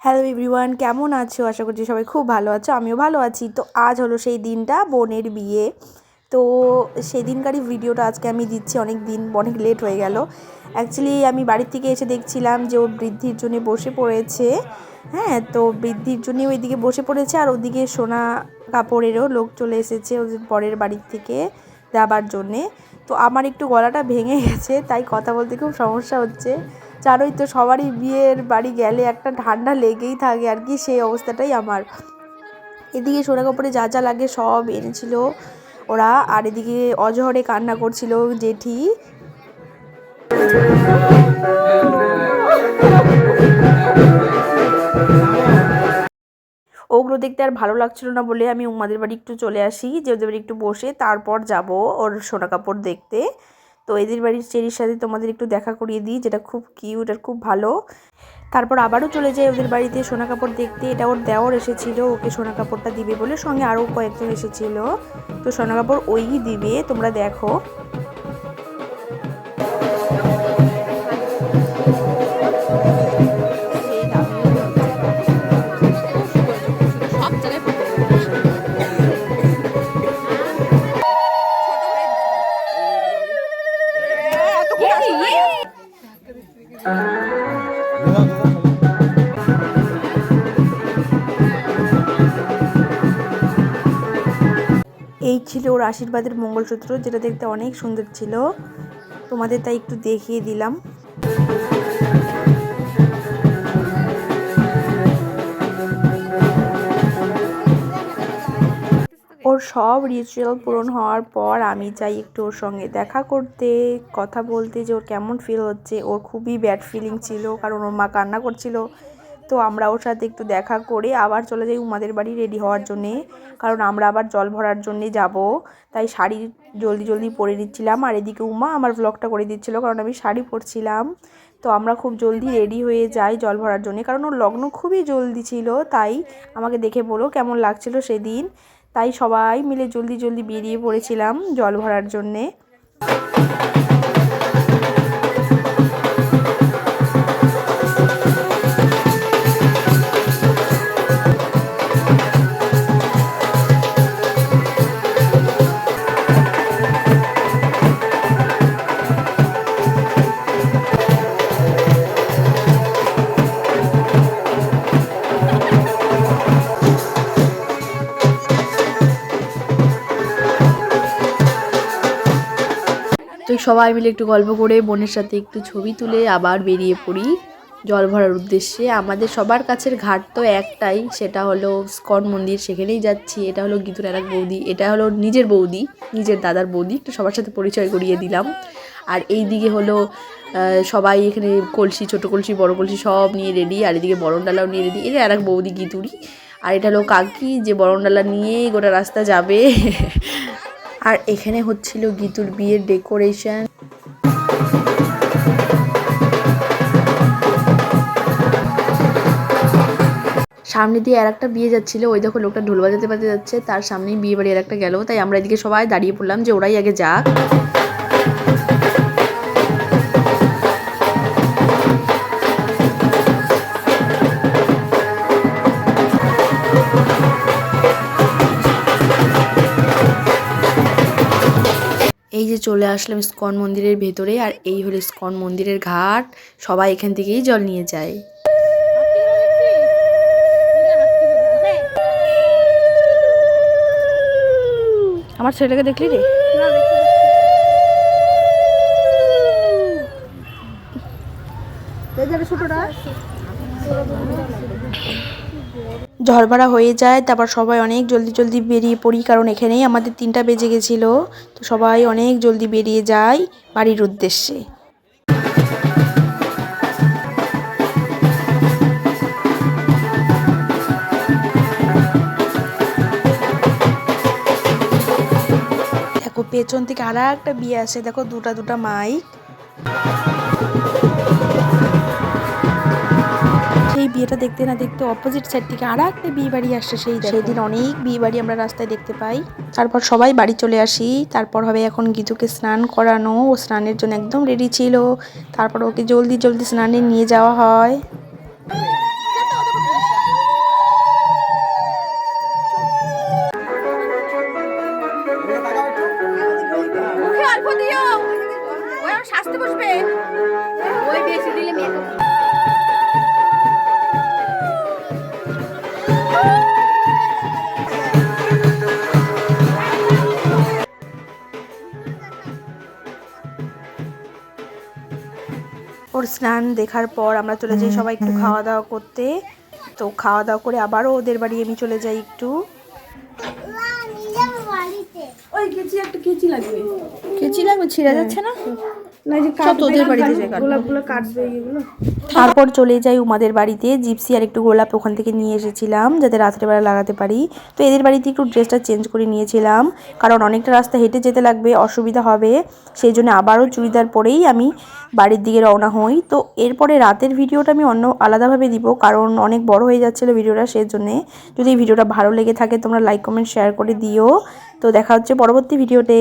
Hello everyone, কেমন আছো? আশা করছি সবাই খুব ভালো আছো, আমিও ভালো আছি। তো আজ হলো সেই দিনটা, বোনের বিয়ে। তো সেই দিনকারই ভিডিওটা আজকে আমি দিচ্ছি। অনেক লেট হয়ে গেল। অ্যাকচুয়ালি আমি বাড়ির থেকে এসে দেখছিলাম যে ও বৃদ্ধির জন্য বসে পড়েছে। হ্যাঁ, তো বৃদ্ধির জন্য ওইদিকে বসে পড়েছে, আর ওদিকে সোনা কাপড়েরও লোক চলে এসেছে ওদের পরের বাড়ির থেকে যাবার জন্যে। তো আমার একটু গলাটা ভেঙে গেছে, তাই কথা বলতে খুব সমস্যা হচ্ছে। জানোই তো, সবারই বিয়ের বাড়ি গেলে একটা ঠান্ডা লেগেই থাকে আর কি, সেই অবস্থাটাই আমার। এদিকে সোনা কাপড়ে যা যা লাগে সব এনেছিল ওরা, আর এদিকে অজহরে কান্না করছিল জেঠি। ওগুলো দেখতে আর ভালো লাগছিল না বলে আমি উমাদের বাড়ি একটু চলে আসি, যে ওদের বাড়ি একটু বসে তারপর যাব ওর সোনা কাপড় দেখতে। তো এদের বাড়ির চেরির সাথে তোমাদের একটু দেখা করিয়ে দিই, যেটা খুব কিউট আর খুব ভালো। তারপর আবারও চলে যাই ওদের বাড়িতে সোনা কাপড় দেখতে। এটা ওর দেওর এসেছিল ওকে সোনা কাপড়টা দিবে বলে, সঙ্গে আরও কয়েকজন এসেছিল। তো সোনা কাপড় ওই দিবে, তোমরা দেখো। এই ছিল ওর আশীর্বাদের মঙ্গলসূত্র, যেটা দেখতে অনেক সুন্দর ছিল। তোমাদের তাই একটু দেখিয়ে দিলাম। ওর সব রিচুয়াল পূরণ হওয়ার পর আমি চাই একটু ওর সঙ্গে দেখা করতে, কথা বলতে, যে ওর কেমন ফিল হচ্ছে। ওর খুবই ব্যাড ফিলিং ছিল, কারণ ওর মা কান্না করছিল। তো আমরা ওর সাথে একটু দেখা করে আবার চলে যাই উমাদের বাড়ি রেডি হওয়ার জন্যে, কারণ আমরা আবার জল ভরার জন্যে যাব। তাই শাড়ি জলদি জলদি পরে নিচ্ছিলাম, আর এদিকে উমা আমার ব্লগটা করে দিচ্ছিল, কারণ আমি শাড়ি পরছিলাম। তো আমরা খুব জলদি রেডি হয়ে যাই জল ভরার জন্যে, কারণ ওর লগ্ন খুবই জলদি ছিল। তাই আমাকে দেখে বলো কেমন লাগছিল সেদিন। তাই সবাই মিলে জলদি জলদি বেরিয়ে পড়েছিলাম জল ভরার জন্যে। তো সবাই মিলে একটু গল্প করে বোনের সাথে একটু ছবি তুলে আবার বেরিয়ে পড়ি জল ভরার উদ্দেশ্যে। আমাদের সবার কাছের ঘাট তো একটাই, সেটা হলো স্কন মন্দির, সেখানেই যাচ্ছি। এটা হলো গীতুর আর এক বৌদি, এটা হলো নিজের বৌদি, নিজের দাদার বৌদি। একটু সবার সাথে পরিচয় করিয়ে দিলাম। আর এই দিকে হলো সবাই এখানে কলসি, ছোটো কলসি, বড় কলসি সব নিয়ে রেডি, আর এদিকে বরণডালাও নিয়ে রেডি। এটা আর এক বৌদি গীতুরি, আর এটা হলো কাকি, যে বরণডালা নিয়েই গোটা রাস্তা যাবে। আর এখানে হচ্ছিল গীতুর বিয়ের ডেকোরেশন। সামনে দিয়ে আর একটা বিয়ে যাচ্ছিল, ওই দেখো লোকটা ঢোল বাজাতে বাজাতে যাচ্ছে, তার সামনেই বিয়ে বাড়ি আর একটা গেল। তাই আমরা এদিকে সবাই দাঁড়িয়ে পড়লাম যে ওরাই আগে যাক। এই যে চলে আসলাম ইস্কন মন্দিরের ভেতরে, আর এই হলো ইস্কন মন্দিরের ঘাট। সবাই এখান থেকেই জল নিয়ে যায়। আমার ছেলেকে দেখলি রে? ঝড় হয়ে যায়, তারপর সবাই অনেক জলদি জলদি বেরিয়ে পড়ি, কারণ এখানেই আমাদের 3টা বেজে গেছিলো। তো সবাই অনেক জলদি বেরিয়ে যায় বাড়ির উদ্দেশ্যে। দেখো পেছন থেকে আর একটা বিয়ে আসে, দেখো দুটা মাইক। সেই বিয়েটা দেখতে না দেখতে অপোজিট সাইড থেকে আর একটা বিয়ে বাড়ি আসছে। সেদিন অনেক বিয়ে বাড়ি আমরা রাস্তায় দেখতে পাই। তারপর সবাই বাড়ি চলে আসি। তারপর হবে এখন গীতুকে স্নান করানো। ও স্নানের জন্য একদম রেডি ছিল। তারপর ওকে জলদি জলদি স্নানে নিয়ে যাওয়া হয়। স্নান দেখার পর আমরা চলে যাই সবাই একটু খাওয়া দাওয়া করতে। তো খাওয়া দাওয়া করে আবারও ওদের বাড়ি আমি চলে যাই একটু। কেচি লাগবে, ছিঁড়া যাচ্ছে না। তারপর চলে যাই উমাদের বাড়িতে। জিপসি আর একটু গোলাপ ওখান থেকে নিয়ে এসেছিলাম যাতে রাত্রেবেলা লাগাতে পারি। তো এদের বাড়িতে একটু ড্রেসটা চেঞ্জ করে নিয়েছিলাম, কারণ অনেকটা রাস্তা হেঁটে যেতে লাগবে, অসুবিধা হবে। সেই জন্য আবারও চুড়িদার পরেই আমি বাড়ির দিকে রওনা হই। তো এরপরে রাতের ভিডিওটা আমি অন্য আলাদাভাবে দিব, কারণ অনেক বড় হয়ে যাচ্ছিলো ভিডিওটা। সেই জন্যে যদি এই ভিডিওটা ভালো লেগে থাকে তোমরা লাইক কমেন্ট শেয়ার করে দিও। তো দেখা হচ্ছে পরবর্তী ভিডিওতে।